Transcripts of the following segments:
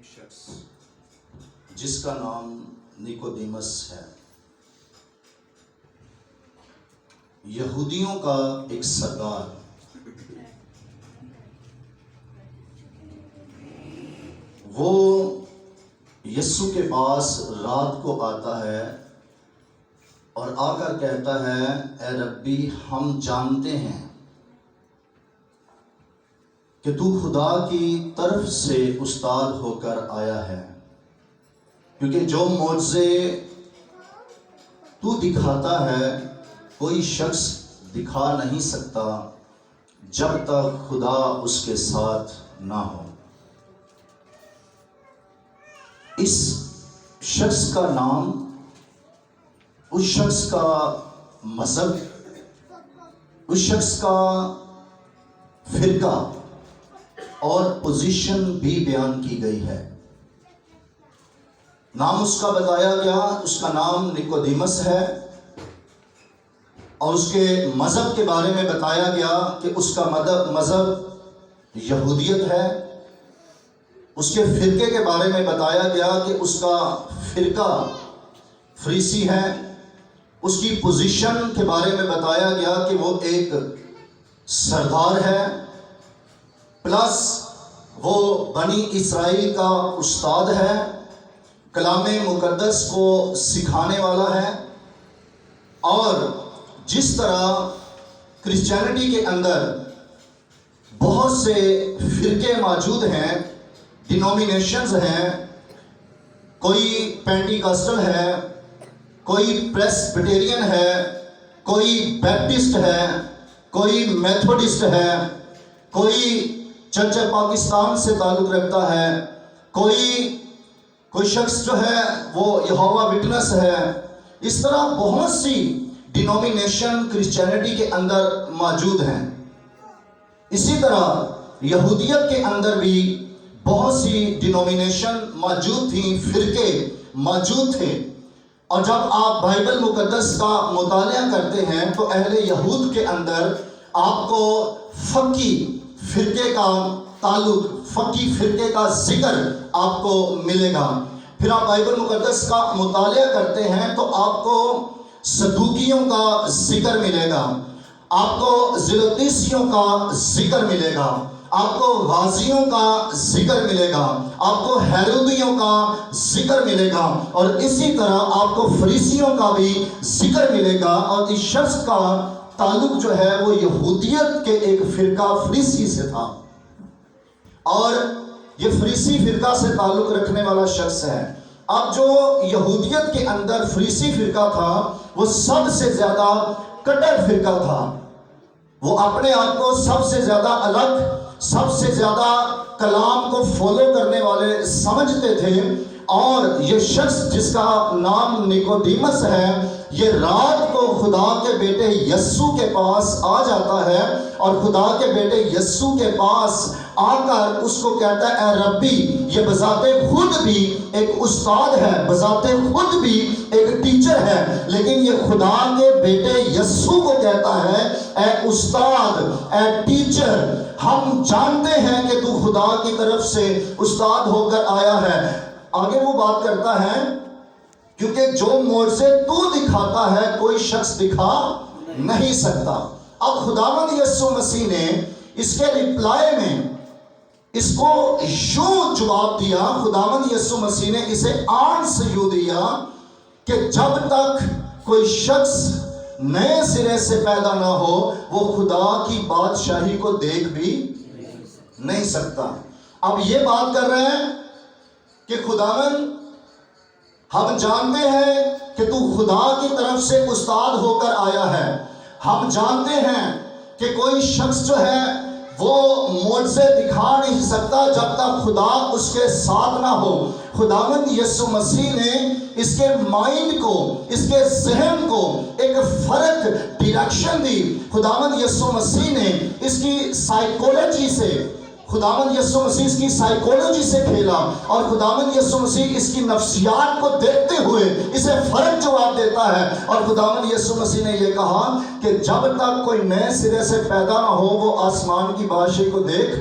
شخص جس کا نام نیکودیمس ہے، یہودیوں کا ایک سردار، وہ یسوع کے پاس رات کو آتا ہے اور آ کر کہتا ہے، اے ربی، ہم جانتے ہیں کہ تو خدا کی طرف سے استاد ہو کر آیا ہے، کیونکہ جو معجزے تو دکھاتا ہے کوئی شخص دکھا نہیں سکتا جب تک خدا اس کے ساتھ نہ ہو۔ اس شخص کا نام، اس شخص کا مذہب، اس شخص کا فرقہ اور پوزیشن بھی بیان کی گئی ہے۔ نام اس کا بتایا گیا، اس کا نام نیکودیمس ہے، اور اس کے مذہب کے بارے میں بتایا گیا کہ اس کا مذہب یہودیت ہے۔ اس کے فرقے کے بارے میں بتایا گیا کہ اس کا فرقہ فریسی ہے۔ اس کی پوزیشن کے بارے میں بتایا گیا کہ وہ ایک سردار ہے، پلس وہ بنی اسرائیل کا استاد ہے، کلام مقدس کو سکھانے والا ہے۔ اور جس طرح کرسچینٹی کے اندر بہت سے فرقے موجود ہیں، ڈینومینیشنز ہیں، کوئی پینٹیکاسٹل ہے، کوئی پریسبیٹیرین ہے، کوئی بیپٹسٹ ہے، کوئی میتھوڈسٹ ہے، کوئی چرچ پاکستان سے تعلق رکھتا ہے، کوئی شخص جو ہے وہ یہوہ وٹنس ہے۔ اس طرح بہت سی ڈینومینیشن کرسچینٹی کے اندر موجود ہیں۔ اسی طرح یہودیت کے اندر بھی بہت سی ڈینومینیشن موجود تھیں، فرقے موجود تھے۔ اور جب آپ بائبل مقدس کا مطالعہ کرتے ہیں تو اہل یہود کے اندر آپ کو فقی فرقے کا تعلق، فقی فرقے کا ذکر آپ کو ملے گا۔ پھر آپ بائبل مقدس کا مطالعہ کرتے ہیں تو آپ کو صدوقیوں کا ذکر ملے گا، آپ کو زلوتیسیوں کا ذکر ملے گا، آپ کو غازیوں کا ذکر ملے گا، آپ کو ہیرودیوں کا ذکر ملے گا، اور اسی طرح آپ کو فریسیوں کا بھی ذکر ملے گا۔ اور اس شخص کا تعلق جو ہے وہ یہودیت کے ایک فرقہ فریسی سے تھا، اور یہ فریسی فرقہ سے تعلق رکھنے والا شخص ہے۔ اب جو یہودیت کے اندر فریسی فرقہ تھا وہ سب سے زیادہ کٹر فرقہ تھا۔ وہ اپنے آپ کو سب سے زیادہ الگ، سب سے زیادہ کلام کو فالو کرنے والے سمجھتے تھے۔ اور یہ شخص جس کا نام نیکودیمس ہے، یہ رات کو خدا کے بیٹے یسوع کے پاس آ جاتا ہے، اور خدا کے بیٹے یسوع کے پاس آ کر اس کو کہتا ہے، اے ربی، یہ بذات خود بھی ایک استاد ہے، بذات خود بھی ایک ٹیچر ہے، لیکن یہ خدا کے بیٹے یسوع کو کہتا ہے، اے استاد، اے ٹیچر، ہم جانتے ہیں کہ تو خدا کی طرف سے استاد ہو کر آیا ہے۔ آگے وہ بات کرتا ہے، کیونکہ جو معجزے تو دکھاتا ہے کوئی شخص دکھا نہیں سکتا۔ اب خداوند یسوع مسیح نے اس کے ریپلائی میں اس کو یوں جواب دیا، خداوند یسوع مسیح نے اسے آنسر یوں دیا کہ جب تک کوئی شخص نئے سرے سے پیدا نہ ہو وہ خدا کی بادشاہی کو دیکھ بھی نہیں سکتا۔ اب یہ بات کر رہے ہیں کہ خداوند، ہم جانتے ہیں کہ تو خدا کی طرف سے استاد ہو کر آیا ہے، ہم جانتے ہیں کہ کوئی شخص جو ہے وہ معجزے دکھا نہیں سکتا جب تک خدا اس کے ساتھ نہ ہو۔ خداوند یسوع مسیح نے اس کے مائنڈ کو، اس کے ذہن کو ایک فرق ڈائریکشن دی۔ خداوند یسوع مسیح نے اس کی سائیکولوجی سے، خداوند یسوع مسیح اس کی سائیکولوجی سے کھیلا، اور خداوند یسوع مسیح اس کی نفسیات کو دیکھتے ہوئے اسے فرق جواب دیتا ہے۔ اور خداوند یسوع مسیح نے یہ کہا کہ جب تک کوئی نئے سرے سے پیدا نہ ہو وہ آسمان کی بادشاہی کو دیکھ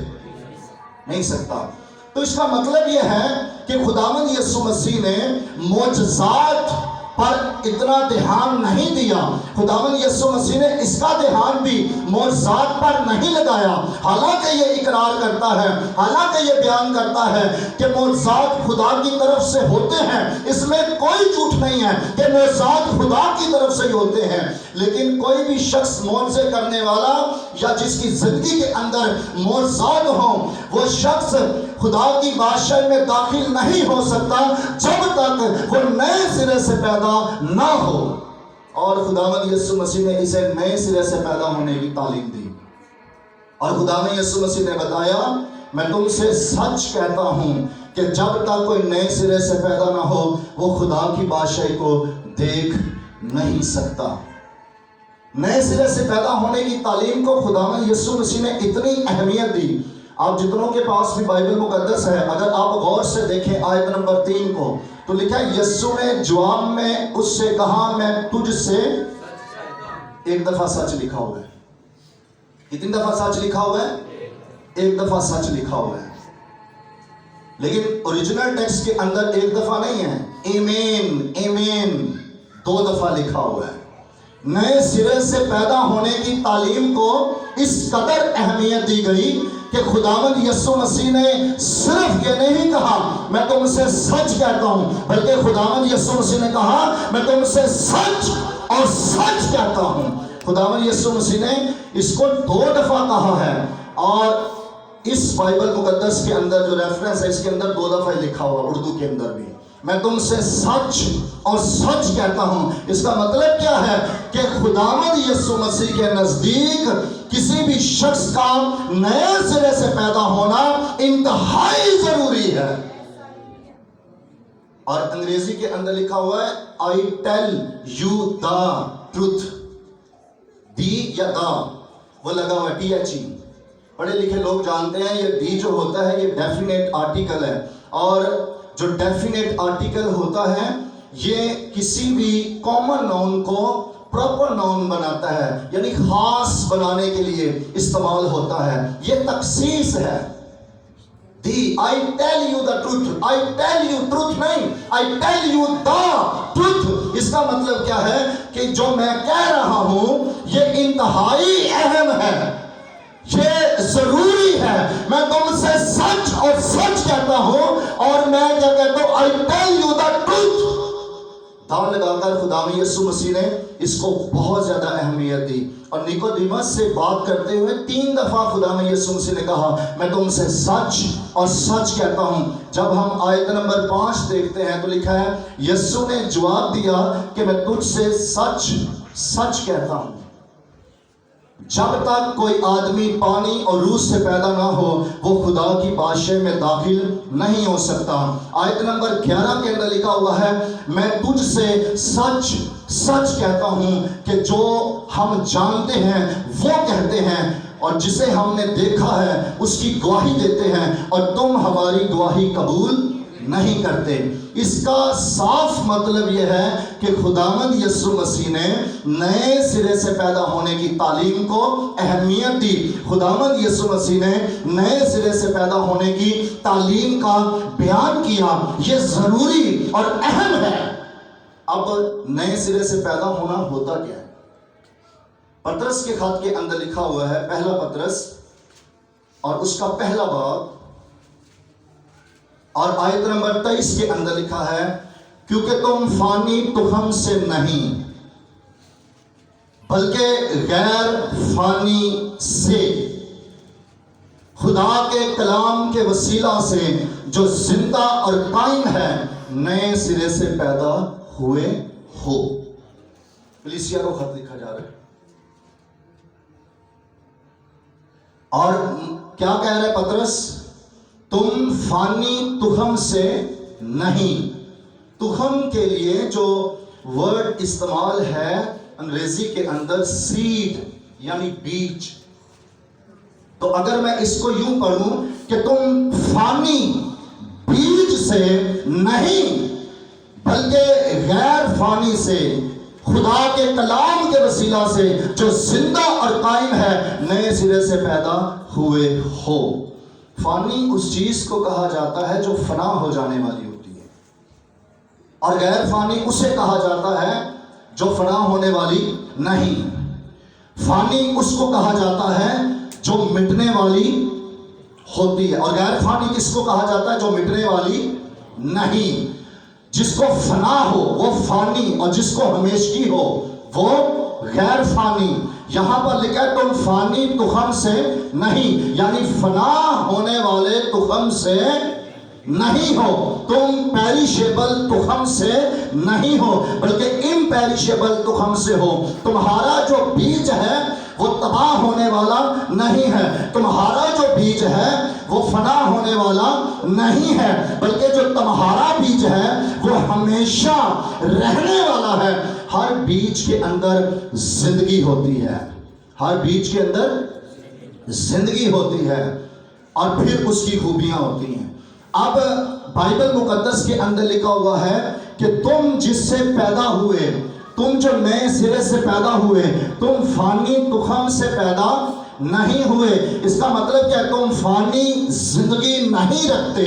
نہیں سکتا۔ تو اس کا مطلب یہ ہے کہ خداوند یسوع مسیح نے معجزات پر اتنا دھیان نہیں دیا. خداوند یسوع مسیح نے اس کا دھیان بھی معجزات پر نہیں لگایا. حالانکہ یہ اقرار کرتا ہے, حالانکہ یہ بیان کرتا ہے کہ معجزات خدا کی طرف سے ہوتے ہیں, اس میں کوئی جھوٹ نہیں ہے کہ معجزات خدا کی طرف سے ہی ہوتے ہیں, لیکن کوئی بھی شخص معجزے کرنے والا یا جس کی زندگی کے اندر معجزات ہوں, وہ شخص خدا کی بادشاہی میں داخل نہیں ہو سکتا جب تک وہ نئے سرے سے پیدا نہ ہو. اور خداوند یسوع مسیح نے اسے نئے سرے سے پیدا ہونے کی تعلیم دی. اور خداوند یسوع مسیح نے بتایا, میں تم سے سچ کہتا ہوں کہ جب تک کوئی نئے سرے سے پیدا نہ ہو وہ خدا کی بادشاہی کو دیکھ نہیں سکتا. نئے سرے سے پیدا ہونے کی تعلیم کو خداوند یسوع مسیح نے اتنی اہمیت دی. آپ جتنوں کے پاس بھی بائبل مقدس ہے, اگر آپ غور سے دیکھیں آیت نمبر 3 کو, تو لکھا ہے یسوع نے جواب میں اس سے کہا, میں تجھ سے ایک دفعہ سچ لکھا ہوا ہے. کتنی دفعہ سچ لکھا ہوا ہے؟ ایک دفعہ سچ لکھا ہوا ہے. لیکن اوریجنل ٹیکسٹ کے اندر ایک دفعہ نہیں ہے, ایمین ایمین 2 دفعہ لکھا ہوا ہے. نئے سرے سے پیدا ہونے کی تعلیم کو اس قدر اہمیت دی گئی کہ خداوند یسوع مسیح نے صرف یہ نہیں کہا میں تم سے سچ کہتا ہوں, بلکہ خداوند یسوع مسیح نے کہا میں تم سے سچ اور سچ کہتا ہوں. خداوند یسوع مسیح نے اس کو 2 دفعہ کہا ہے, اور اس بائبل مقدس کے اندر جو ریفرنس ہے اس کے اندر 2 دفعہ لکھا ہوا, اردو کے اندر بھی, میں تم سے سچ اور سچ کہتا ہوں. اس کا مطلب کیا ہے کہ خداوند یسوع مسیح کے نزدیک کسی بھی شخص کا نئے سرے سے پیدا ہونا انتہائی ضروری ہے. اور انگریزی کے اندر لکھا ہوا ہے I tell you the truth. دی یا دا وہ لگا ہوا ہے THE. پڑھے لکھے لوگ جانتے ہیں یہ دی جو ہوتا ہے یہ ڈیفینیٹ آرٹیکل ہے, اور جو ڈیفینیٹ آرٹیکل ہوتا ہے یہ کسی بھی کامن ناؤن کو پراپر ناؤن بناتا ہے, یعنی خاص بنانے کے لیے استعمال ہوتا ہے. یہ تخصیص ہے. دی I tell you the truth, I tell you truth نہیں, I tell you the truth. اس کا مطلب کیا ہے کہ جو میں کہہ رہا ہوں یہ انتہائی اہم ہے, یہ ضروری ہے. میں تم سے سچ اور سچ کہتا ہوں, اور میں کیا کہتا ہوں I tell you the truth. داؤ لگا کر خداوند یسوع مسیح نے اس کو بہت زیادہ اہمیت دی, اور نیکودیمس سے بات کرتے ہوئے 3 دفعہ خداوند یسوع مسیح نے کہا میں تم سے سچ اور سچ کہتا ہوں. جب ہم آیت نمبر 5 دیکھتے ہیں تو لکھا ہے یسوع نے جواب دیا کہ میں تجھ سے سچ سچ کہتا ہوں, جب تک کوئی آدمی پانی اور روح سے پیدا نہ ہو وہ خدا کی بادشاہی میں داخل نہیں ہو سکتا. آیت نمبر 11 کے اندر لکھا ہوا ہے میں تجھ سے سچ سچ کہتا ہوں کہ جو ہم جانتے ہیں وہ کہتے ہیں, اور جسے ہم نے دیکھا ہے اس کی گواہی دیتے ہیں, اور تم ہماری گواہی قبول نہیں کرتے. اس کا صاف مطلب یہ ہے کہ خداوند یسوع مسیح نے نئے سرے سے پیدا ہونے کی تعلیم کو اہمیت دی. خداوند یسوع مسیح نے نئے سرے سے پیدا ہونے کی تعلیم کا بیان کیا, یہ ضروری اور اہم ہے. اب نئے سرے سے پیدا ہونا ہوتا کیا ہے؟ پطرس کے خط کے اندر لکھا ہوا ہے, پہلا پطرس اور اس کا پہلا باب اور آیت نمبر 23 کے اندر لکھا ہے کیونکہ تم فانی تخم سے نہیں بلکہ غیر فانی سے خدا کے کلام کے وسیلہ سے جو زندہ اور قائم ہے نئے سرے سے پیدا ہوئے ہو. کلیسیا کو خط لکھا جا رہا ہے, اور کیا کہہ رہے پطرس؟ تم فانی تخم سے نہیں. تخم کے لیے جو ورڈ استعمال ہے انگریزی کے اندر سیڈ یعنی بیج. تو اگر میں اس کو یوں پڑھوں کہ تم فانی بیج سے نہیں بلکہ غیر فانی سے خدا کے کلام کے وسیلہ سے جو زندہ اور قائم ہے نئے سرے سے پیدا ہوئے ہو. فانی اس چیز کو کہا جاتا ہے جو فنا ہو جانے والی ہوتی ہے، اور غیر فانی اسے کہا جاتا ہے جو فنا ہونے والی نہیں۔ فانی اس کو کہا جاتا ہے جو مٹنے والی ہوتی ہے، اور غیر فانی کس کو کہا جاتا ہے؟ جو مٹنے والی نہیں۔ جس کو فنا ہو وہ فانی، اور جس کو ہمیشگی ہو وہ غیر فانی۔ یہاں پر لکھا ہے تم فانی تخم سے نہیں، یعنی فنا ہونے والے تخم سے نہیں ہو، تم پیریشیبل تخم سے نہیں ہو بلکہ امپیریشیبل تخم سے ہو۔ تمہارا جو بیج ہے وہ تباہ ہونے والا نہیں ہے، تمہارا جو بیج ہے وہ فنا ہونے والا نہیں ہے، بلکہ جو تمہارا بیج ہے وہ ہمیشہ رہنے والا ہے۔ ہر بیج کے اندر زندگی ہوتی ہے، ہر بیج کے اندر زندگی ہوتی ہے، اور پھر اس کی خوبیاں ہوتی ہیں۔ اب بائبل مقدس کے اندر لکھا ہوا ہے کہ تم جس سے پیدا ہوئے، تم جو نئے سرے سے پیدا ہوئے، تم فانی تخم سے پیدا نہیں ہوئے۔ اس کا مطلب کیا ہے؟ تم فانی زندگی نہیں رکھتے۔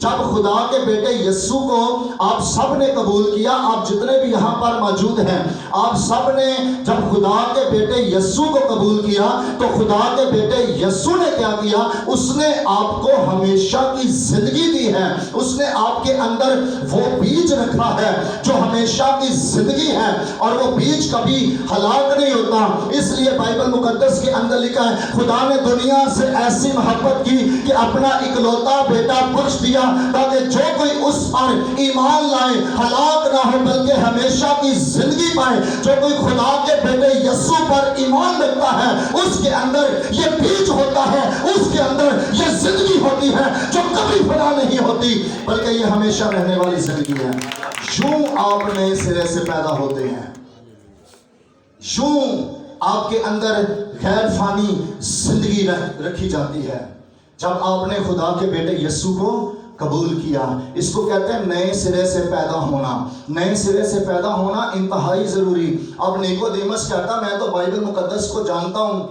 جب خدا کے بیٹے یسوع کو آپ سب نے قبول کیا، آپ جتنے بھی یہاں پر موجود ہیں، آپ سب نے جب خدا کے بیٹے یسوع کو قبول کیا تو خدا کے بیٹے یسوع نے کیا کیا؟ اس نے آپ کو ہمیشہ کی زندگی دی ہے، اس نے آپ کے اندر وہ بیج رکھا ہے جو ہمیشہ کی زندگی ہے، اور وہ بیج کبھی ہلاک نہیں ہوتا۔ اس لیے بائبل مقدس کے اندر لکھا ہے خدا نے دنیا سے ایسی محبت کی کہ اپنا اکلوتا بیٹا بخش دیا تاکہ جو کوئی اس پر ایمان لائے ہلاک نہ ہو بلکہ ہمیشہ کی زندگی پائے۔ جو کوئی خدا کے بیٹے یسوع پر ایمان رکھتا ہے اس کے اندر یہ بیج ہوتا ہے، اس کے اندر یہ زندگی ہوتی ہے جو کبھی فنا نہیں ہوتی بلکہ یہ ہمیشہ رہنے والی زندگی ہے۔ یوں آپ نئے سرے سے پیدا ہوتے ہیں، یوں آپ کے اندر غیر فانی زندگی رکھی جاتی ہے جب آپ نے خدا کے بیٹے یسوع کو قبول کیا۔ اس کو کہتے ہیں نئے سرے سے پیدا ہونا۔ نئے سرے سے پیدا ہونا انتہائی ضروری۔ اب نیکودیمس کہتا میں تو بائبل مقدس کو جانتا ہوں،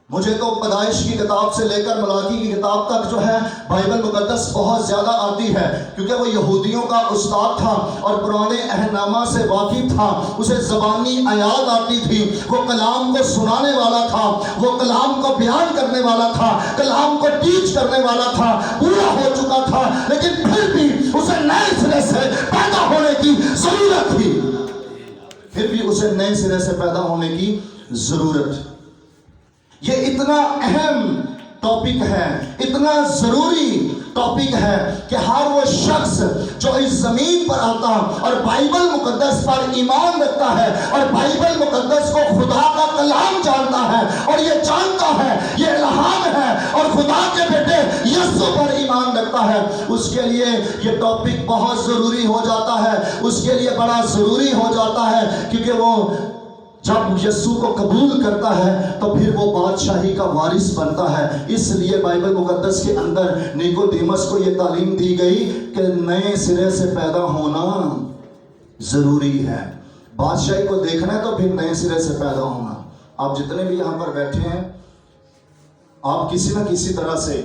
مجھے تو پیدائش کی کتاب سے لے کر ملاکی کی کتاب تک جو ہے بائبل مقدس بہت زیادہ آتی ہے، کیونکہ وہ یہودیوں کا استاد تھا اور پرانے عہد نامہ سے واقف تھا، اسے زبانی آیات آتی تھی، وہ کلام کو سنانے والا تھا، وہ کلام کو بیان کرنے والا تھا، کلام کو ٹیچ کرنے والا تھا، پورا ہو چکا تھا، لیکن پھر بھی اسے نئے سرے سے پیدا ہونے کی ضرورت تھی، پھر بھی اسے نئے سرے سے پیدا ہونے کی ضرورت۔ یہ اتنا اہم ٹاپک ہے، اتنا ضروری ٹاپک ہے کہ ہر وہ شخص جو اس زمین پر آتا اور بائبل مقدس پر ایمان رکھتا ہے اور بائبل مقدس کو خدا کا کلام جانتا ہے اور یہ جانتا ہے یہ الہام ہے اور خدا کے بیٹے یسوع پر ایمان رکھتا ہے، اس کے لیے یہ ٹاپک بہت ضروری ہو جاتا ہے، اس کے لیے بڑا ضروری ہو جاتا ہے، کیونکہ وہ جب یسوع کو قبول کرتا ہے تو پھر وہ بادشاہی کا وارث بنتا ہے۔ اس لیے بائبل مقدس کے اندر نیکودیمس کو یہ تعلیم دی گئی کہ نئے سرے سے پیدا ہونا ضروری ہے۔ بادشاہی کو دیکھنا ہے تو پھر نئے سرے سے پیدا ہونا۔ آپ جتنے بھی یہاں پر بیٹھے ہیں، آپ کسی نہ کسی طرح سے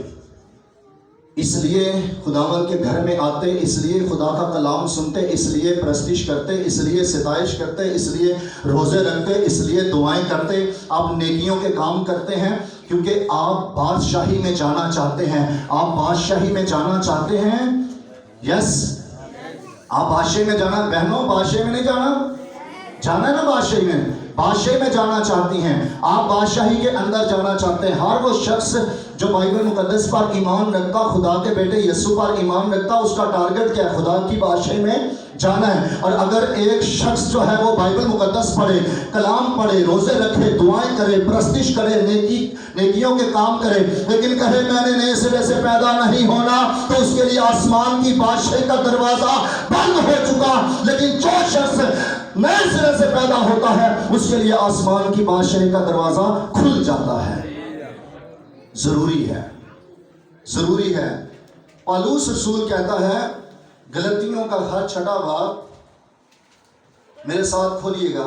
اس لیے خداوند کے گھر میں آتے، اس لیے خدا کا کلام سنتے، اس لیے پرستش کرتے، اس لیے ستائش کرتے، اس لیے روزے رکھتے، اس لیے دعائیں کرتے، آپ نیکیوں کے کام کرتے ہیں کیونکہ آپ بادشاہی میں جانا چاہتے ہیں۔ آپ بادشاہی میں جانا چاہتے ہیں، یس، آپ بادشاہی میں جانا، بہنوں بادشاہی میں نہیں جانا، جانا ہے نا بادشاہی میں، بادشاہی میں جانا چاہتی ہیں، آپ بادشاہی کے اندر جانا چاہتے ہیں۔ ہر وہ شخص جو بائبل مقدس پر ایمان رکھتا، خدا کے بیٹے یسوع پر ایمان رکھتا، اس کا ٹارگٹ کیا ہے؟ خدا کی بادشاہی میں جانا ہے۔ اور اگر ایک شخص جو ہے وہ بائبل مقدس پڑھے، کلام پڑھے، روزے رکھے، دعائیں کرے، پرستش کرے، نیکیوں کے کام کرے، لیکن کہے میں نے نئے سرے سے پیدا نہیں ہونا، تو اس کے لیے آسمان کی بادشاہی کا دروازہ بند ہو چکا۔ لیکن جو شخص نئے سرے سے پیدا ہوتا ہے اس کے لیے آسمان کی بادشاہی کا دروازہ کھل جاتا ہے۔ ضروری ہے، ضروری ہے۔ پالوس رسول کہتا ہے، غلطیوں کا ہر چھٹا باب، میرے ساتھ کھولیے گا،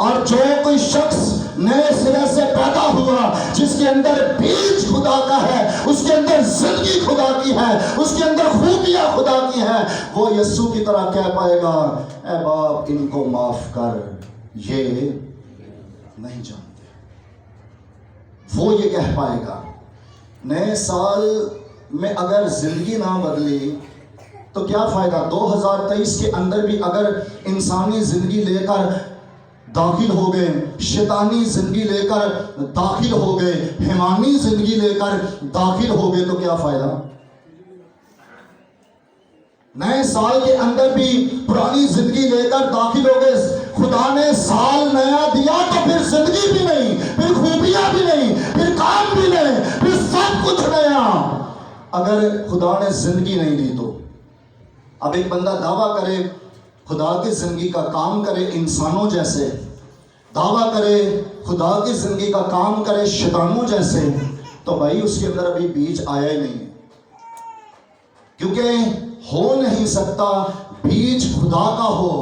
اور جو کوئی شخص نئے سرے سے پیدا ہوا جس کے اندر بیج خدا کا ہے، اس کے اندر زندگی خدا کی ہے، اس کے اندر خوبیاں خدا کی ہیں، وہ یسوع کی طرح کہہ پائے گا اے باپ ان کو معاف کر، یہ نہیں جانتے۔ وہ یہ کہہ پائے گا۔ نئے سال میں اگر زندگی نہ بدلی تو کیا فائدہ؟ 2023 کے اندر بھی اگر انسانی زندگی لے کر داخل ہو گئے، شیطانی زندگی لے کر داخل ہو گئے، حیوانی زندگی لے کر داخل ہو گئے تو کیا فائدہ؟ نئے سال کے اندر بھی پرانی زندگی لے کر داخل ہو گئے، خدا نے سال نیا دیا تو پھر زندگی بھی نہیں، پھر خوبیاں بھی نہیں، پھر کام بھی نہیں، پھر سب کچھ نیا۔ اگر خدا نے زندگی نہیں دی تو اب ایک بندہ دعویٰ کرے خدا کی زندگی کا کام کرے انسانوں جیسے، دعویٰ کرے خدا کی زندگی کا کام کرے شیطانوں جیسے، تو بھائی اس کے اندر ابھی بیج آیا ہی نہیں، کیونکہ ہو نہیں سکتا بیج خدا کا ہو،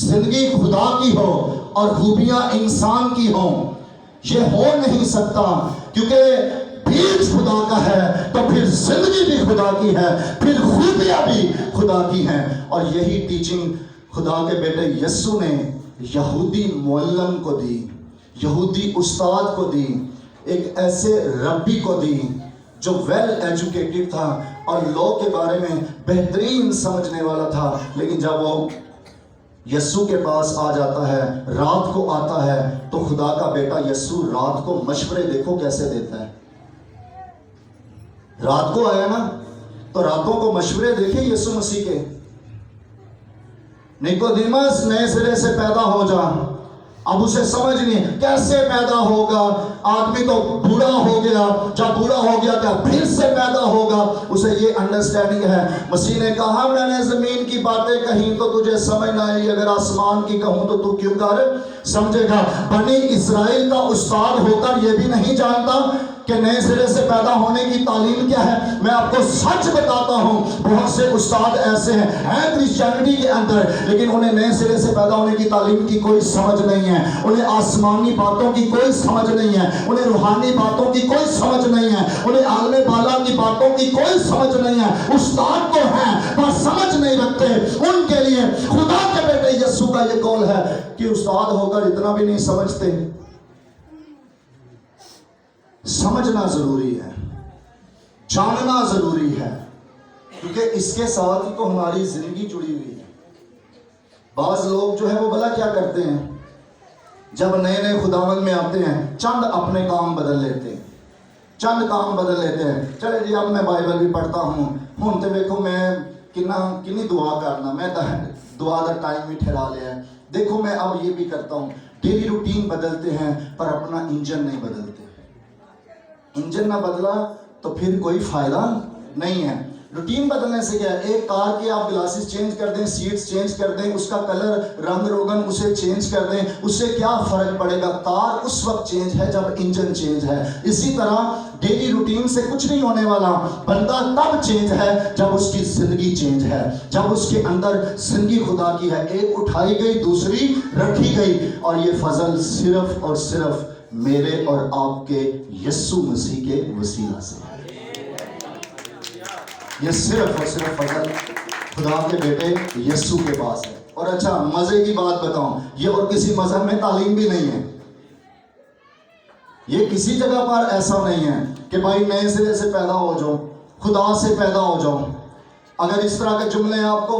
زندگی خدا کی ہو اور خوبیاں انسان کی ہوں، یہ ہو نہیں سکتا، کیونکہ بیج خدا کا ہے تو پھر زندگی بھی خدا کی ہے، پھر خوبیاں بھی خدا کی ہیں۔ اور یہی ٹیچنگ خدا کے بیٹے یسوع نے یہودی معلم کو دی، یہودی استاد کو دی، ایک ایسے ربی کو دی جو ویل ایجوکیٹڈ تھا اور لو کے بارے میں بہترین سمجھنے والا تھا، لیکن جب وہ یسوع کے پاس آ جاتا ہے، رات کو آتا ہے، تو خدا کا بیٹا یسوع رات کو مشورے دیکھو کیسے دیتا ہے۔ رات کو آیا نا تو راتوں کو مشورے دیکھیں یسوع مسیح کے۔ نیکودیمس نئے سرے سے پیدا ہو جا، اب اسے سمجھ نہیں کیسے پیدا ہوگا، آدمی تو بوڑھا ہو گیا، جب بوڑھا ہو گیا کیا پھر سے پیدا ہوگا، اسے یہ انڈرسٹینڈنگ ہے۔ مسیح نے کہا میں نے زمین کی باتیں کہیں تو تجھے سمجھ نہ آئی، اگر آسمان کی کہوں تو تو کیوں کر سمجھے گا۔ بنی اسرائیل کا استاد ہو کر یہ بھی نہیں جانتا کہ نئے سرے سے پیدا ہونے کی تعلیم کیا ہے۔ میں آپ کو سچ بتاتا ہوں، بہت سے استاد ایسے ہیں کرسچینٹی کے اندر، لیکن انہیں نئے سرے سے پیدا ہونے کی تعلیم کی کوئی سمجھ نہیں ہے، انہیں آسمانی باتوں کی کوئی سمجھ نہیں ہے، انہیں روحانی باتوں کی کوئی سمجھ نہیں ہے، انہیں عالم بالا کی باتوں کی کوئی سمجھ نہیں ہے۔ استاد تو ہیں پر سمجھ نہیں رکھتے۔ ان کے لیے خدا کے بیٹے یسوع کا یہ قول ہے کہ استاد ہو کر اتنا بھی نہیں سمجھتے۔ سمجھنا ضروری ہے، جاننا ضروری ہے، کیونکہ اس کے ساتھ ہی تو ہماری زندگی جڑی ہوئی ہے۔ بعض لوگ جو ہے وہ بھلا کیا کرتے ہیں، جب نئے نئے خداوند میں آتے ہیں چند اپنے کام بدل لیتے ہیں، چند کام بدل لیتے ہیں۔ چلے جی اب میں بائبل بھی پڑھتا ہوں، ہوں تو دیکھو میں کنی دعا کرنا، میں دعا دا ٹائم بھی ٹھہرا لیا ہے، دیکھو میں اب یہ بھی کرتا ہوں۔ ڈیلی روٹین بدلتے ہیں پر اپنا انجن نہیں بدلتے۔ انجن نہ بدلا تو پھر کوئی فائدہ نہیں ہے۔ روٹین بدلنے سے کیا ہے، ایک کار کے آپ گلاسز چینج کر دیں، سیٹس چینج کر دیں، اس کا کلر رنگ روگن اسے چینج کر دیں، اس سے کیا فرق پڑے گا؟ کار اس وقت چینج ہے جب انجن چینج ہے۔ اسی طرح ڈیلی روٹین سے کچھ نہیں ہونے والا، بندہ تب چینج ہے جب اس کی زندگی چینج ہے، جب اس کے اندر زندگی خدا کی ہے، ایک اٹھائی گئی دوسری رکھی گئی، اور یہ فضل صرف اور صرف میرے اور آپ کے یسوع مسیح کے وسیلہ سے ہے۔ یہ صرف اور صرف فضل خدا کے بیٹے یسوع کے پاس ہے۔ اور اچھا مزے کی بات بتاؤں، یہ اور کسی مذہب میں تعلیم بھی نہیں ہے، یہ کسی جگہ پر ایسا نہیں ہے کہ بھائی نئے سرے سے پیدا ہو جاؤ، خدا سے پیدا ہو جاؤ۔ اگر اس طرح کے جملے آپ کو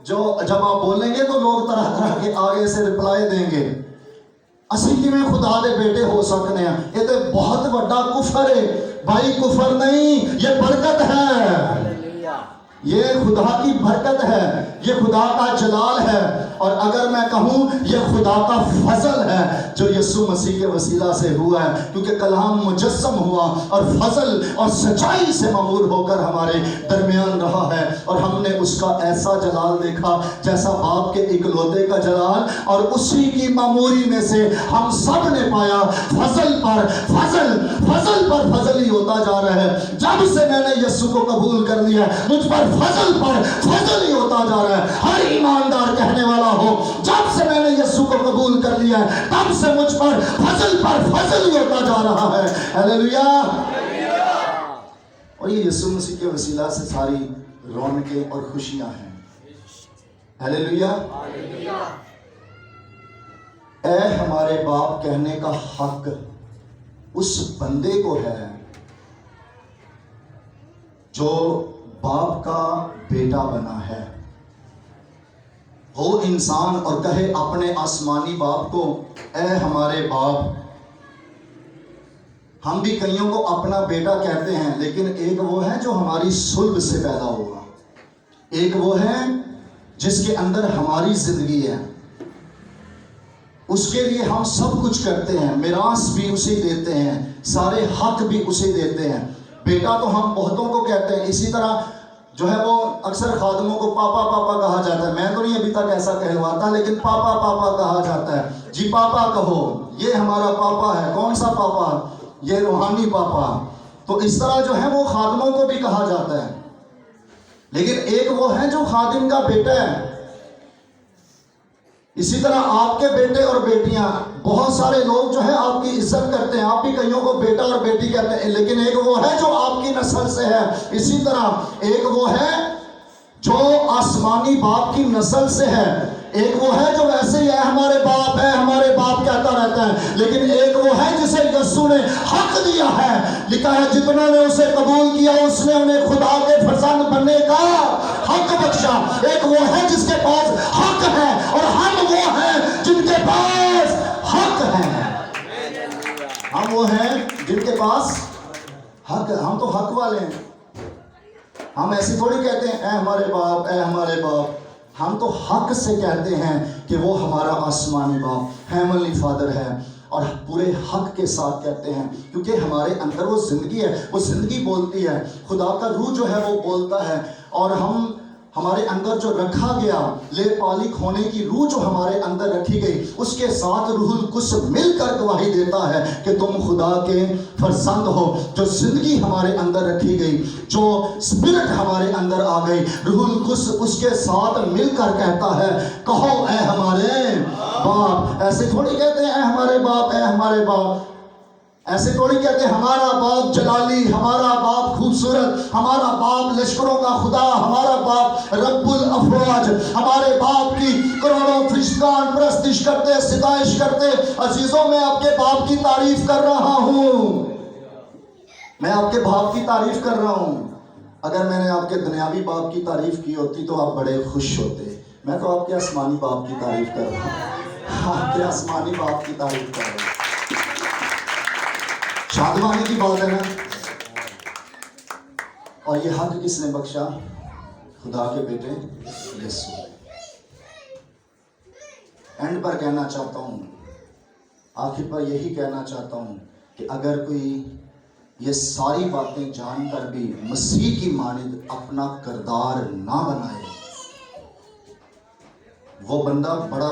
جب آپ بولیں گے تو لوگ طرح طرح کے آگے سے رپلائی دیں گے، اسی کی میں خدا دے بیٹے ہو سکنے ہیں، یہ تو بہت بڑا کفر ہے۔ بھائی کفر نہیں، یہ برکت ہے، یہ خدا کی برکت ہے، یہ خدا کا جلال ہے، اور اگر میں کہوں یہ خدا کا فضل ہے جو یسوع مسیح کے وسیلہ سے ہوا ہے، کیونکہ کلام مجسم ہوا اور فضل اور سچائی سے معمور ہو کر ہمارے درمیان رہا ہے، اور ہم نے اس کا ایسا جلال دیکھا جیسا باپ کے اکلوتے کا جلال، اور اسی کی معموری میں سے ہم سب نے پایا فضل پر فضل، فضل پر فضل ہی ہوتا جا رہا ہے۔ جب سے میں نے یسوع کو قبول کر لیا، مجھ پر فضل ہی ہوتا جا رہا ہے. ہر ایماندار کہنے والا ہو جب سے میں نے یسوع کو قبول کر لیا ہے تب سے مجھ پر فضل ہی ہوتا جا رہا ہے. ہاللیلویا. اور یہ یسوع مسیح کے وسیلہ سے ساری رونقیں اور خوشیاں ہیں. ہاللیلویا. اے ہمارے باپ کہنے کا حق اس بندے کو ہے جو باپ کا بیٹا بنا ہے. ہو انسان اور کہے اپنے آسمانی باپ کو اے ہمارے باپ. ہم بھی کئیوں کو اپنا بیٹا کہتے ہیں، لیکن ایک وہ ہے جو ہماری صلب سے پیدا ہوگا، ایک وہ ہے جس کے اندر ہماری زندگی ہے. اس کے لیے ہم سب کچھ کرتے ہیں، میراث بھی اسے دیتے ہیں، سارے حق بھی اسے دیتے ہیں. بیٹا تو ہم بہتوں کو کہتے ہیں. اسی طرح جو ہے وہ اکثر خادموں کو پاپا پاپا کہا جاتا ہے. میں تو نہیں ابھی تک ایسا کہلواتا، لیکن پاپا پاپا کہا جاتا ہے. جی پاپا کہو، یہ ہمارا پاپا ہے. کون سا پاپا؟ یہ روحانی پاپا. تو اس طرح جو ہے وہ خادموں کو بھی کہا جاتا ہے. لیکن ایک وہ ہے جو خادم کا بیٹا ہے. اسی طرح آپ کے بیٹے اور بیٹیاں، بہت سارے لوگ جو ہے آپ کی عزت کرتے ہیں، آپ بھی کئیوں کو بیٹا اور بیٹی کہتے ہیں، لیکن ایک وہ ہے جو آپ کی نسل سے ہے. اسی طرح ایک وہ ہے جو آسمانی باپ کی نسل سے ہے. ایک وہ ہے جو ویسے ہی ہے ہمارے باپ کہتا رہتا ہے، لیکن ایک وہ ہے جسے یسوع نے حق دیا ہے. لکھا ہے جتنوں نے اسے قبول کیا اس نے انہیں خدا کے فرزند بننے کا حق بخشا. ایک وہ ہے جس کے پاس حق ہے اور ہم وہ ہیں جن کے پاس حق ہے. ہم وہ ہیں جن کے پاس حق ہے. ہم تو حق والے ہیں. ہم ایسی تھوڑی کہتے ہیں اے ہمارے باپ اے ہمارے باپ. ہم تو حق سے کہتے ہیں کہ وہ ہمارا آسمانی باپ ہیمنلی فادر ہے، اور پورے حق کے ساتھ کہتے ہیں کیونکہ ہمارے اندر وہ زندگی ہے. وہ زندگی بولتی ہے، خدا کا روح جو ہے وہ بولتا ہے. اور ہمارے اندر جو رکھا گیا لے پالک ہونے کی روح جو ہمارے اندر رکھی گئی، اس کے ساتھ روح القدس مل کر گواہی دیتا ہے کہ تم خدا کے فرزند ہو. جو زندگی ہمارے اندر رکھی گئی، جو اسپرٹ ہمارے اندر آ گئی، روح القدس اس کے ساتھ مل کر کہتا ہے کہو اے ہمارے باپ. ایسے تھوڑی کہتے ہیں اے ہمارے باپ اے ہمارے باپ. ایسے تھوڑی کہتے ہیں ہمارا باپ جلالی، ہمارا باپ خوبصورت، ہمارا باپ لشکروں کا خدا، ہمارا باپ رب الافواج. ہمارے باپ کی کروڑوں فرشتگان پرستش کرتے، ستائش کرتے. عزیزوں میں آپ کے باپ کی تعریف کر رہا ہوں. میں آپ کے باپ کی تعریف کر رہا ہوں. اگر میں نے آپ کے دنیاوی باپ کی تعریف کی ہوتی تو آپ بڑے خوش ہوتے. میں تو آپ کے آسمانی باپ کی تعریف کر رہا ہوں. آپ کے آسمانی باپ کی تعریف کر رہا ہوں. شادمانی کی بات ہے نا. اور یہ حق کس نے بخشا؟ خدا کے بیٹے یسوع. اینڈ پر کہنا چاہتا ہوں، آخر پر یہی کہنا چاہتا ہوں کہ اگر کوئی یہ ساری باتیں جان کر بھی مسیح کی مانند اپنا کردار نہ بنائے، وہ بندہ بڑا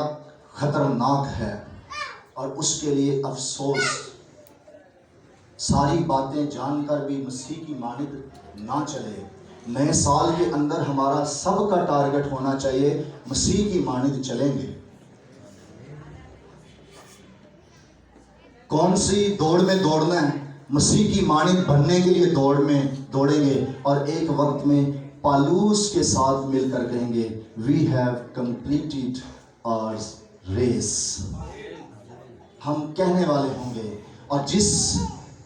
خطرناک ہے اور اس کے لیے افسوس. ساری باتیں جان کر بھی مسیح کی مانند نہ چلے. نئے سال کے اندر ہمارا سب کا ٹارگٹ ہونا چاہیے مسیح کی مانند چلیں گے. کون سی دوڑ میں دوڑنا ہے؟ مسیح کی مانند بننے کے لیے دوڑیں گے. اور ایک وقت میں پالوس کے ساتھ مل کر کہیں گے we have completed our race. ہم کہنے والے ہوں گے، اور جس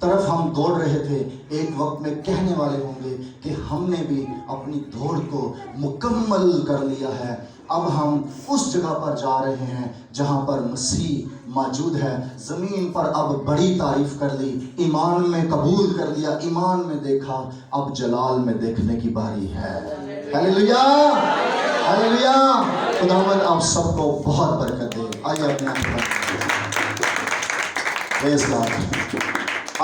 طرف ہم دوڑ رہے تھے ایک وقت میں کہنے والے ہوں گے کہ ہم نے بھی اپنی دوڑ کو مکمل کر لیا ہے. اب ہم اس جگہ پر جا رہے ہیں جہاں پر مسیح موجود ہے. زمین پر اب بڑی تعریف کر لی، ایمان میں قبول کر لیا، ایمان میں دیکھا، اب جلال میں دیکھنے کی باری ہے. ہاللیلویا ہاللیلویا. خداوند آپ سب کو بہت برکت دے. آئیے اپنے پریز گاڈ.